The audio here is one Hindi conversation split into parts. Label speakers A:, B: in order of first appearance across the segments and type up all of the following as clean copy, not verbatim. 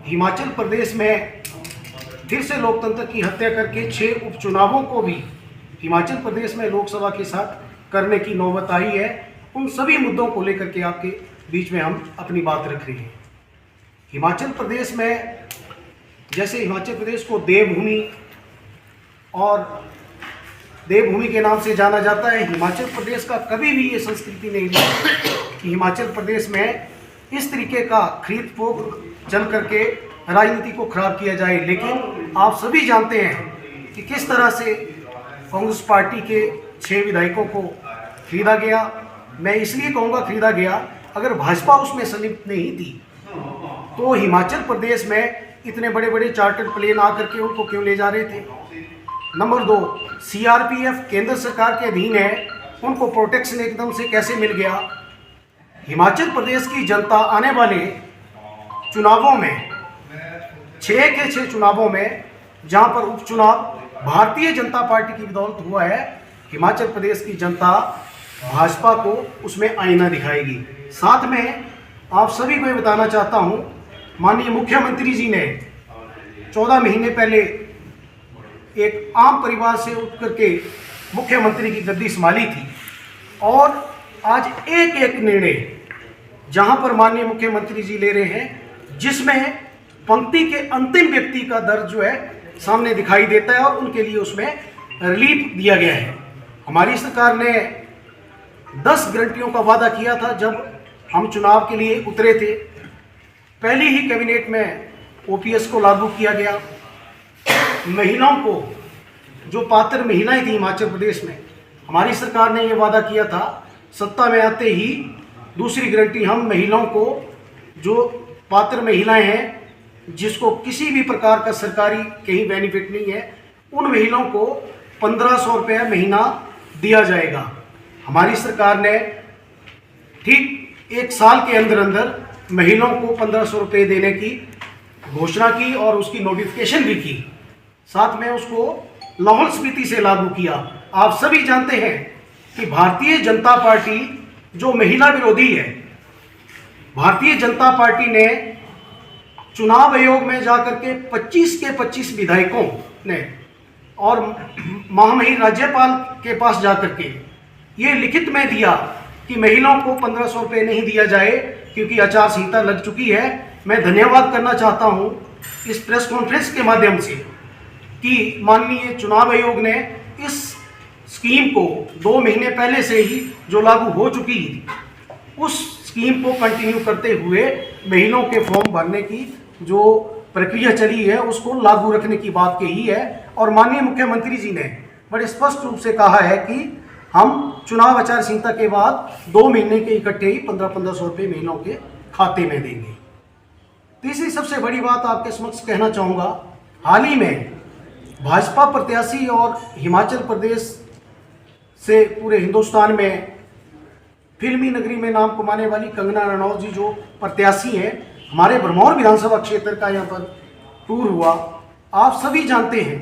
A: हिमाचल प्रदेश में फिर से लोकतंत्र की हत्या करके 6 उपचुनावों को भी हिमाचल प्रदेश में लोकसभा के साथ करने की नौबत आई है। उन सभी मुद्दों को लेकर के आपके बीच में हम अपनी बात रख रहे हैं। हिमाचल प्रदेश में जैसे हिमाचल प्रदेश को देवभूमि और देवभूमि के नाम से जाना जाता है, हिमाचल प्रदेश का कभी भी ये संस्कृति नहीं रही कि हिमाचल प्रदेश में इस तरीके का खरीद फोक चल करके राजनीति को खराब किया जाए। लेकिन आप सभी जानते हैं कि किस तरह से कांग्रेस पार्टी के 6 विधायकों को खरीदा गया। मैं इसलिए कहूँगा खरीदा गया, अगर भाजपा उसमें संलिप्त नहीं थी तो हिमाचल प्रदेश में इतने बड़े बड़े चार्टर्ड प्लेन आकर के उनको क्यों ले जा रहे थे। नंबर 2, सीआरपीएफ केंद्र सरकार के अधीन है, उनको प्रोटेक्शन एकदम से कैसे मिल गया। हिमाचल प्रदेश की जनता आने वाले चुनावों में 6 के 6 चुनावों में जहां पर उपचुनाव भारतीय जनता पार्टी की बदौलत हुआ है, हिमाचल प्रदेश की जनता भाजपा को उसमें आईना दिखाएगी। साथ में आप सभी को ये बताना चाहता हूं, माननीय मुख्यमंत्री जी ने 14 महीने पहले एक आम परिवार से उठ करके मुख्यमंत्री की गद्दी संभाली थी और आज एक एक निर्णय जहां पर माननीय मुख्यमंत्री जी ले रहे हैं, जिसमें पंक्ति के अंतिम व्यक्ति का दर्द जो है सामने दिखाई देता है और उनके लिए उसमें रिलीफ दिया गया है। हमारी सरकार ने 10 गारंटियों का वादा किया था जब हम चुनाव के लिए उतरे थे। पहले ही कैबिनेट में ओपीएस को लागू किया गया। महिलाओं को, जो पात्र महिलाएं थी हिमाचल प्रदेश में, हमारी सरकार ने यह वादा किया था सत्ता में आते ही दूसरी गारंटी हम महिलाओं को, जो पात्र महिलाएं हैं जिसको किसी भी प्रकार का सरकारी कहीं बेनिफिट नहीं है, उन महिलाओं को 1500 रुपये महीना दिया जाएगा। हमारी सरकार ने ठीक 1 साल के अंदर अंदर महिलाओं को 1500 रुपये देने की घोषणा की और उसकी नोटिफिकेशन भी की। साथ में उसको लाहौल स्पीति से लागू किया। आप सभी जानते हैं कि भारतीय जनता पार्टी जो महिला विरोधी है, भारतीय जनता पार्टी ने चुनाव आयोग में जाकर के 25 के 25 विधायकों ने और महामहिम राज्यपाल के पास जाकर के ये लिखित में दिया कि महिलाओं को 1500 रुपये नहीं दिया जाए क्योंकि आचार संहिता लग चुकी है। मैं धन्यवाद करना चाहता हूं इस प्रेस कॉन्फ्रेंस के माध्यम से कि माननीय चुनाव आयोग ने इस स्कीम को 2 महीने पहले से ही जो लागू हो चुकी थी, उस स्कीम को कंटिन्यू करते हुए महिलाओं के फॉर्म भरने की जो प्रक्रिया चली है उसको लागू रखने की बात कही है। और माननीय मुख्यमंत्री जी ने बड़े स्पष्ट रूप से कहा है कि हम चुनाव आचार संहिता के बाद 2 महीने के इकट्ठे ही 1500 रुपये महिलाओं के खाते में देंगे। तीसरी सबसे बड़ी बात आपके समक्ष कहना चाहूँगा, हाल ही में भाजपा प्रत्याशी और हिमाचल प्रदेश से पूरे हिंदुस्तान में फिल्मी नगरी में नाम कमाने वाली कंगना रनौत जी जो प्रत्याशी हैं, हमारे भरमौर विधानसभा क्षेत्र का यहाँ पर टूर हुआ। आप सभी जानते हैं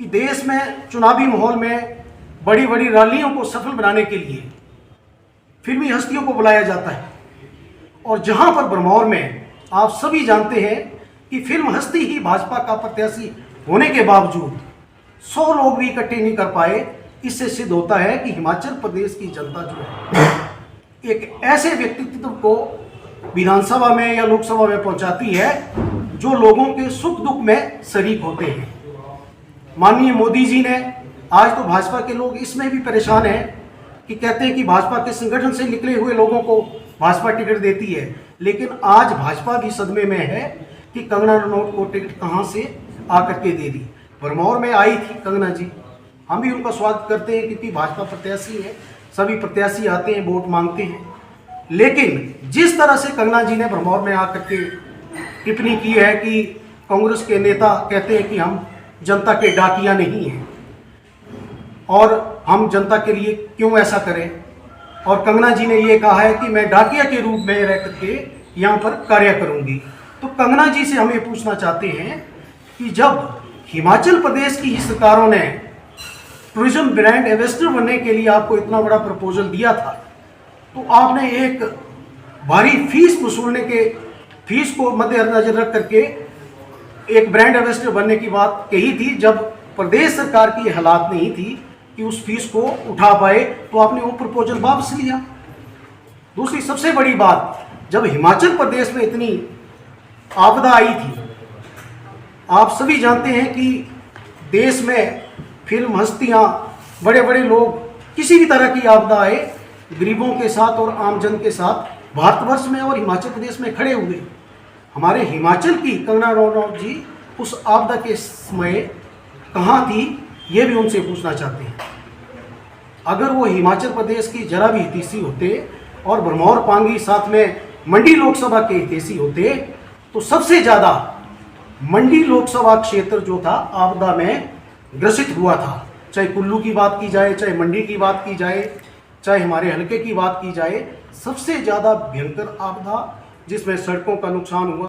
A: कि देश में चुनावी माहौल में बड़ी बड़ी रैलियों को सफल बनाने के लिए फिल्मी हस्तियों को बुलाया जाता है और जहाँ पर भरमौर में आप सभी जानते हैं कि फिल्म हस्ती ही भाजपा का प्रत्याशी होने के बावजूद 100 लोग भी इकट्ठे नहीं कर पाए। इससे सिद्ध होता है कि हिमाचल प्रदेश की जनता जो है एक ऐसे व्यक्तित्व को विधानसभा में या लोकसभा में पहुंचाती है जो लोगों के सुख दुख में शरीक होते हैं। माननीय मोदी जी ने, आज तो भाजपा के लोग इसमें भी परेशान हैं कि कहते हैं कि भाजपा के संगठन से निकले हुए लोगों को भाजपा टिकट देती है, लेकिन आज भाजपा भी सदमे में है कि कंगना रनौत को टिकट कहां से आकर के दे दी। भरमौर में आई थी कंगना जी, हम भी उनका स्वागत करते हैं क्योंकि भाजपा प्रत्याशी है, सभी प्रत्याशी आते हैं, वोट मांगते हैं। लेकिन जिस तरह से कंगना जी ने भरमौर में आकर के टिप्पणी की है कि कांग्रेस के नेता कहते हैं कि हम जनता के डाकिया नहीं हैं और हम जनता के लिए क्यों ऐसा करें, और कंगना जी ने ये कहा है कि मैं डाकिया के रूप में रह करके यहाँ पर कार्य करूँगी। तो कंगना जी से हम ये पूछना चाहते हैं कि जब हिमाचल प्रदेश की सरकारों ने टूरिज्म ब्रांड एम्बेसडर बनने के लिए आपको इतना बड़ा प्रपोजल दिया था, तो आपने एक भारी फीस वसूलने के फीस को मद्देनजर रख करके एक ब्रांड एम्बेसडर बनने की बात कही थी, जब प्रदेश सरकार की हालात नहीं थी कि उस फीस को उठा पाए, तो आपने वो प्रपोजल वापस लिया। दूसरी सबसे बड़ी बात, जब हिमाचल प्रदेश में इतनी आपदा आई थी, आप सभी जानते हैं कि देश में फिल्म हस्तियां, बड़े बड़े लोग, किसी भी तरह की आपदा आए, गरीबों के साथ और आमजन के साथ भारतवर्ष में और हिमाचल प्रदेश में खड़े हुए। हमारे हिमाचल की कंगना रनौत जी उस आपदा के समय कहाँ थी, ये भी उनसे पूछना चाहते हैं। अगर वो हिमाचल प्रदेश की जरा भी हितैषी होते और भरमौर पांगी साथ में मंडी लोकसभा के हितैषी होते, तो सबसे ज़्यादा मंडी लोकसभा क्षेत्र जो था आपदा में ग्रसित हुआ था। चाहे कुल्लू की बात की जाए, चाहे मंडी की बात की जाए, चाहे हमारे हलके की बात की जाए, सबसे ज़्यादा भयंकर आपदा जिसमें सड़कों का नुकसान हुआ।